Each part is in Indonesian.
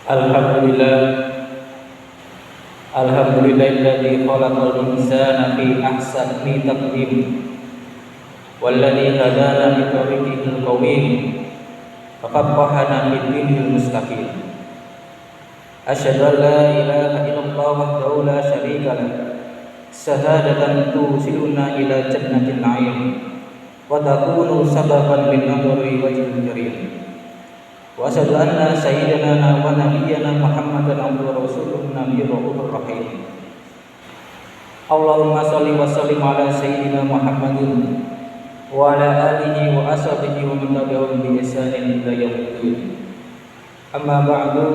Alhamdulillah Alhamdulillahilladzi khalaqal insana fi ahsani taqwim walladzi hadana li tariqil qawim faqaddahana fid dinil mustaqim. Asyhadu an la ilaha illallah wahdahu la syarika lah syahadatan tusiluna ila jannatin na'im wa takunu sababan min nadhari wajhil karim. Wa asyhadu anna sayyidana wa nabiyyana Muhammadan abduhu wa rasuluhu nabiyyur rahim. Allahumma shalli wa sallim ala sayyidina Muhammadin wa ala alihi wa ashabihi wa man tabi'ahum bi ihsanin ila yaumil. Amma ba'du,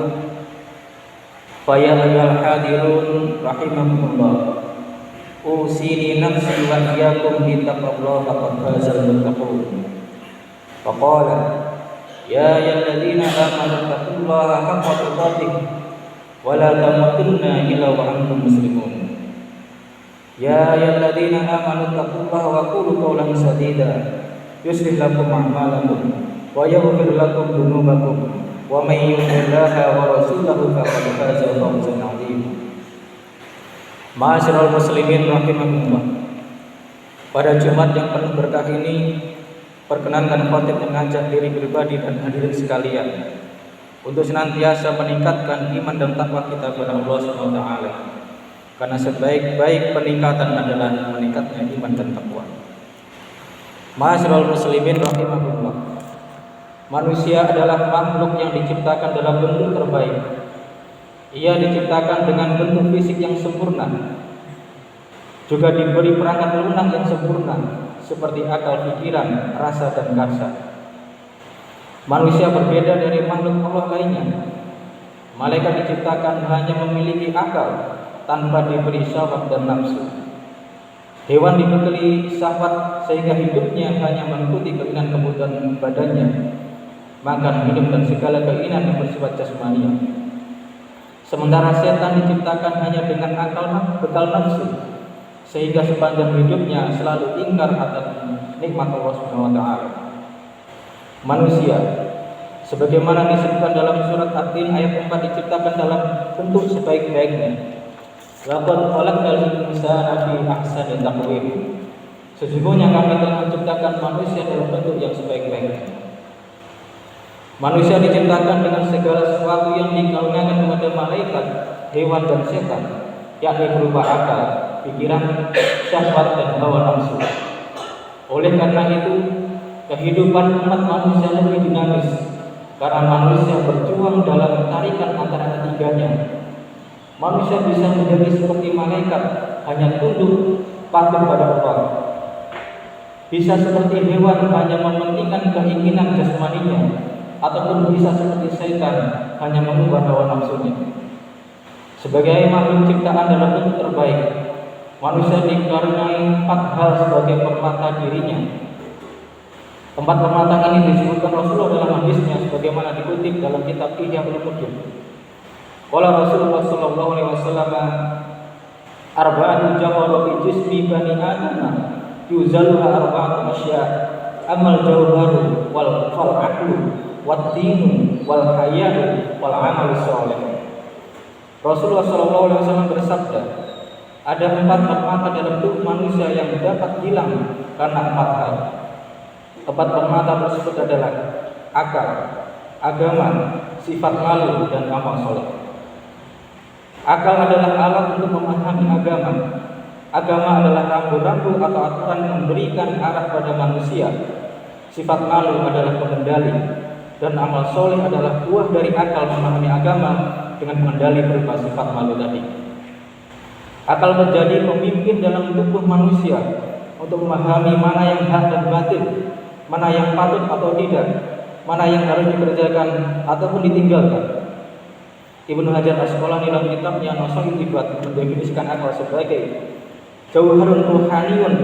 fa ya ayyuhal hadirun rahimakumullah. Usini nafsi wa iyyakum bi taqwallahi faqad fazal muttaqun. Faqala ya ayyuhalladzina amanu taqullaha haqqa tuqatih wa la tamutunna illa wa antum muslimun. Ya ayyuhalladzina amanu taqullaha wa qulu qawlan sadida yuslih lakum a'malakum wa yaghfir lakum dhunubakum wa may yuti'illaha wa rasulahu faqad faza fawzan 'azima. Ma'asyiral muslimin rahimakumullah. Pada Jumat yang penuh berkah ini, perkenankan khotib mengajak diri pribadi dan hadirin sekalian untuk senantiasa meningkatkan iman dan takwa kita kepada Allah Subhanahu wa taala. Karena sebaik-baik peningkatan adalah meningkatnya iman dan takwa. Ma'asyiral muslimin rahimakumullah. Manusia adalah makhluk yang diciptakan dalam bentuk terbaik. Ia diciptakan dengan bentuk fisik yang sempurna, juga diberi perangkat lunak yang sempurna seperti akal, pikiran, rasa, dan karsa. Manusia berbeda dari makhluk Allah lainnya. Malaikat diciptakan hanya memiliki akal tanpa diberi syahwat dan nafsu. Hewan dibekali syahwat sehingga hidupnya hanya mengikuti keinginan kebutuhan badannya, makan, minum, dan segala keinginan yang bersifat jasmani. Sementara setan diciptakan hanya dengan akal bekal nafsu, sehingga sepanjang hidupnya selalu ingkar atas nikmat Allah Subhanahu wa taala. Manusia sebagaimana disebutkan dalam surat At-Tin ayat 4 diciptakan dalam bentuk sebaik-baiknya. Laqad khalaqnal insana fi ahsani taqwim. Sesungguhnya kami telah menciptakan manusia dalam bentuk yang sebaik-baiknya. Manusia diciptakan dengan segala sesuatu yang dikaruniakan kepada malaikat, hewan, dan setan, yakni berupa akal, pikiran, syahwat, dan hawa nafsu. Oleh karena itu, kehidupan umat manusia lebih dinamis karena manusia berjuang dalam tarikan antara ketiganya. Manusia bisa menjadi seperti malaikat, hanya tunduk patuh pada Allah. Bisa seperti hewan, hanya mementingkan keinginan jasmaninya, ataupun bisa seperti setan, hanya mengubah hawa nafsunya. Sebagai makhluk ciptaan dalam bentuk terbaik, manusia dikaruniai 4 hal sebagai permata dirinya. 4 permata ini disebutkan Rasulullah dalam hadisnya sebagaimana dikutip dalam kitab Ihya Ulumuddin. Qala Rasulullah sallallahu alaihi wasallam, arba'atun jawharu fi jismi bani adama yuzaluha arba'atu asya, amal jawharu wal aqlu wad-dinu wal haya'u wal 'amalu shalih. Rasulullah sallallahu alaihi wasallam bersabda, ada 4 permata dalam tubuh manusia yang dapat hilang karena 4 hal. 4 permata tersebut adalah akal, agama, sifat malu, dan amal soleh. Akal adalah alat untuk memahami agama. Agama adalah rambu-rambu atau aturan yang memberikan arah pada manusia. Sifat malu adalah pengendali, dan amal soleh adalah buah dari akal memahami agama dengan mengendali berupa sifat malu tadi. Akal menjadi pemimpin dalam tubuh manusia untuk memahami mana yang hak dan batil, mana yang patut atau tidak, mana yang harus dikerjakan ataupun ditinggalkan. Ibnu Hajar Asqalani dalam kitabnya Nasaihul Ibad mendefinisikan akal sebagai jauharun ruhaniyun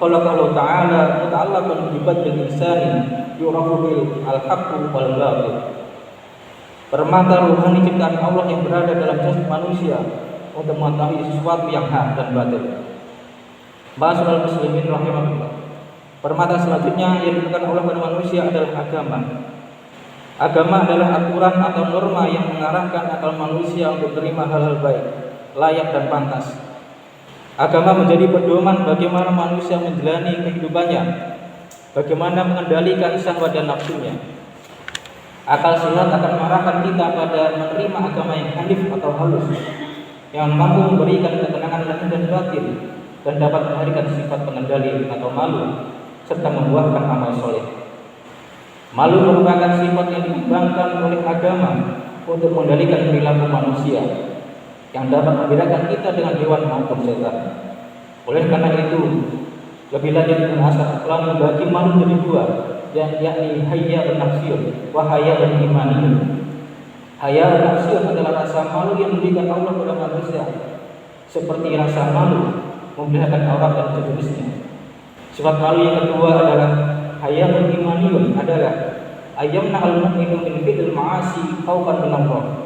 khalaqallahu ta'ala muta'allaqan bi badil insani yurafu bil al-haqqu wal batil. Permata ruhani ciptaan Allah yang berada dalam jasad manusia untuk mengetahui sesuatu yang hak dan batil. Ma'asyiral muslimin rahimahullah. Permata selanjutnya yang diberikan Allah kepada manusia adalah agama. Agama adalah aturan atau norma yang mengarahkan akal manusia untuk menerima hal-hal baik, layak dan pantas. Agama menjadi pedoman bagaimana manusia menjalani kehidupannya, bagaimana mengendalikan syahwat dan nafsunya. Akal sehat akan mengarahkan kita pada menerima agama yang hanif atau halus, yang mampu memberikan ketenangan lahir dan batin, dan dapat melahirkan sifat pengendali atau malu, serta membuahkan amal soleh. Malu merupakan sifat yang dikembangkan oleh agama untuk mengendalikan perilaku manusia, yang dapat membedakan kita dengan hewan maupun setan. Oleh karena itu, lebih lanjut mengasah Al-Quran membagi malu menjadi dua, yakni hayya nafsiyun wa hayya imaniyun. Hayya nafsiyun adalah rasa malu yang diberikan Allah kepada manusia, seperti rasa malu memelihara aurat dan sejenisnya. Sifat malu yang kedua adalah hayya imaniyun, adalah ayyamna al-mu'minu min fi'il ma'asi khaufan min Allah.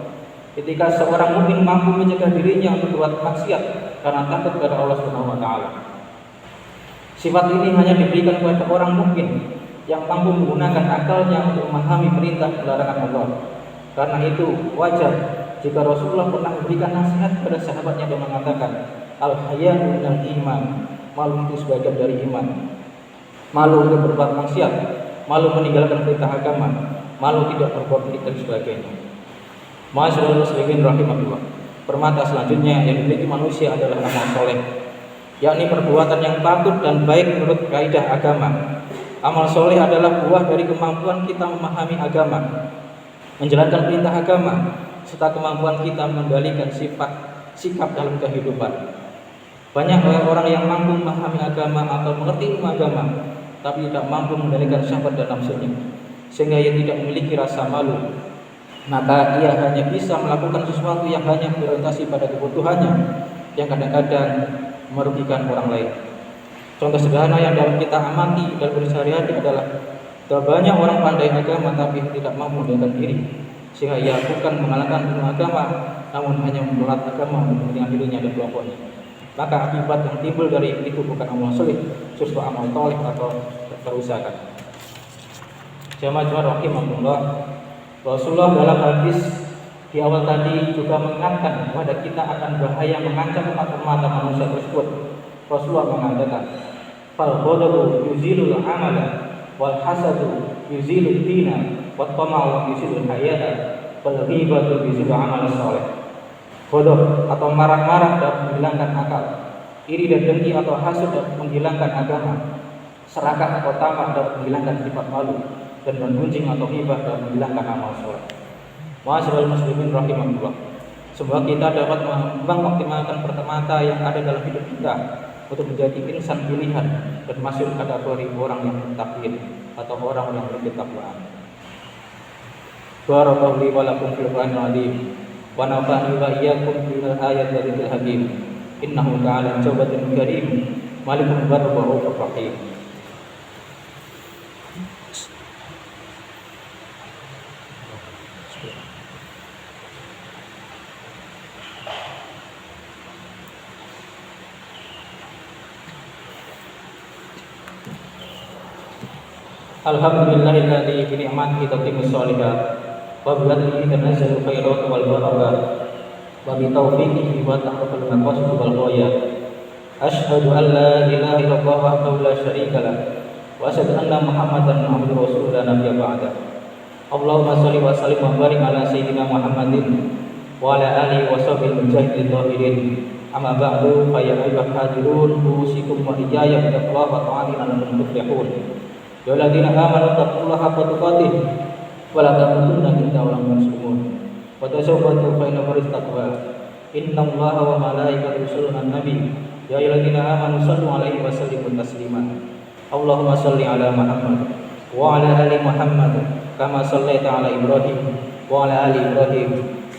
Ketika seorang mukmin mampu mencegah dirinya untuk berbuat maksiat karena takut kepada Allah Subhanahu wa taala. Sifat ini hanya diberikan kepada orang mukmin yang mampu menggunakan akalnya untuk memahami perintah dan larangan Allah. Karena itu wajar jika Rasulullah pernah memberikan nasihat kepada sahabatnya dan mengatakan, al-haya'u minal iman, malu itu sebagian dari iman. Malu untuk berbuat maksiat, malu meninggalkan perintah agama, malu tidak berbuat baik dan sebagainya. Ma'asyiral muslimin rahimahullah. Permata selanjutnya yang dimiliki manusia adalah amal soleh, yakni perbuatan yang patut dan baik menurut kaidah agama. Amal soleh adalah buah dari kemampuan kita memahami agama, menjalankan perintah agama, serta kemampuan kita mengendalikan sikap dalam kehidupan. Banyak orang yang mampu memahami agama atau mengerti ilmu agama, tapi tidak mampu mengendalikan syahwat dan nafsunya, sehingga ia tidak memiliki rasa malu. Maka ia hanya bisa melakukan sesuatu yang hanya berorientasi pada kebutuhannya, yang kadang-kadang merugikan orang lain. Contoh sederhana yang dapat kita amati dan bersehari-hari adalah banyak orang pandai agama tapi tidak mampu mengendalikan diri, sehingga ia bukan mengalahkan ilmu agama, namun hanya memberat agama untuk kepentingan dirinya dan kelompoknya. Maka akibat yang timbul dari itu bukan amal soleh, justru amal toleh atau kerusakan. Jamaah rahimahullah, Rasulullah dalam hadis di awal tadi juga mengingatkan kepada kita akan bahaya mengancam mata manusia tersebut. Rasulullah mengatakan, fal ghadabu yuzilul amala wal hasadu yuzilud dina wat tama'u yuzilul hayata wal ghibatu yuzilul amal saleh. Ghadab atau marah-marah dapat menghilangkan akal, iri dan dengki atau hasud dapat menghilangkan agama, serakah atau tamak dapat menghilangkan sifat malu, dan menggunjing atau hibah dapat menghilangkan amal soleh. Ma'asyiral muslimin rahimahullah. Semoga kita dapat mengoptimalkan pertemanan yang ada dalam hidup kita untuk menjadi insan pilihan dan masuk kategori orang yang takwin atau orang yang berketakwaan. Barakallahu li wa lakum fil Qur'anil azim wa nafa'ani wa iyyakum bil ayati wa dzikril hakim. Innahu ta'ala tawwabun karim, malikul barr wa rahufur rahim. Alhamdulillahilladzi bi ni'matihi tatimmus shalihat wa bi fadlihi tanazzalu khairat wal barakat wa bi taufiqihi wa tahqqaqul maqasid wal ghayat. Asyhadu an la ilaha illallah wahdahu la syarika lah wa asyhadu anna Muhammadan abduhu wa rasuluhu la nabiyya ba'da. Allahumma shalli wa sallim wa barik ala sayyidina Muhammadin wa ala alihi wa sahbihi mujahidin dhahirin. Amma ba'du, fa ya ayyuhal hadirun usikum wa iyaya bi taqwa wa ta'atin la'allakum tuflihun. Ya alladzina amanu taqullaha haqqa tuqatih wa la tamutunna illa wa antum muslimun. Wa tazawwadu fa inna khairat taqwa. Innallaha wa malaikatahu yusholluna 'alan nabi. Ya alladzina amanu shallu 'alaihi wa sallimu taslima. Allahumma shalli 'ala Muhammad wa 'ala ali Muhammad kama shallaita 'ala Ibrahim wa 'ala ali Ibrahim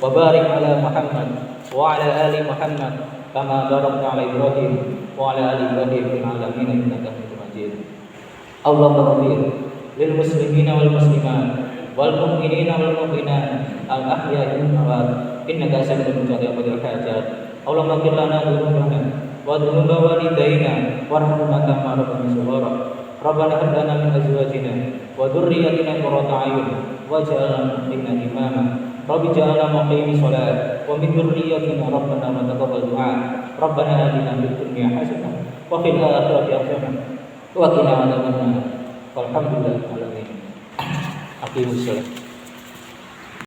wa barik 'ala Muhammad wa 'ala ali Muhammad kama barakta 'ala Ibrahim wa 'ala ali Ibrahim fil 'alamin innaka Hamidum Majid. Allahumma ghfir lil muslimina wal muslimat wal mu'minina wal mu'minat al ahya'i wal amwat innaka sami'un qaribul hajat. Allahumma ghfir lana dhunubana wa dhunuba walidayna warhamna kama rabbana saghara Rabbana hab lana min azwajina wa dhurriyyatina qurrata a'yun waj'alna lil muttaqina imama. Rabbi ja'alna muqimi shalat wa min dhurriyyatina rabbana wa taqabbal du'a. Rabbana atina fid dunya hasanah wa fil akhirati hasanah wa qina adzabannar. Walhamdulillahil alamin. Aqimus shalah.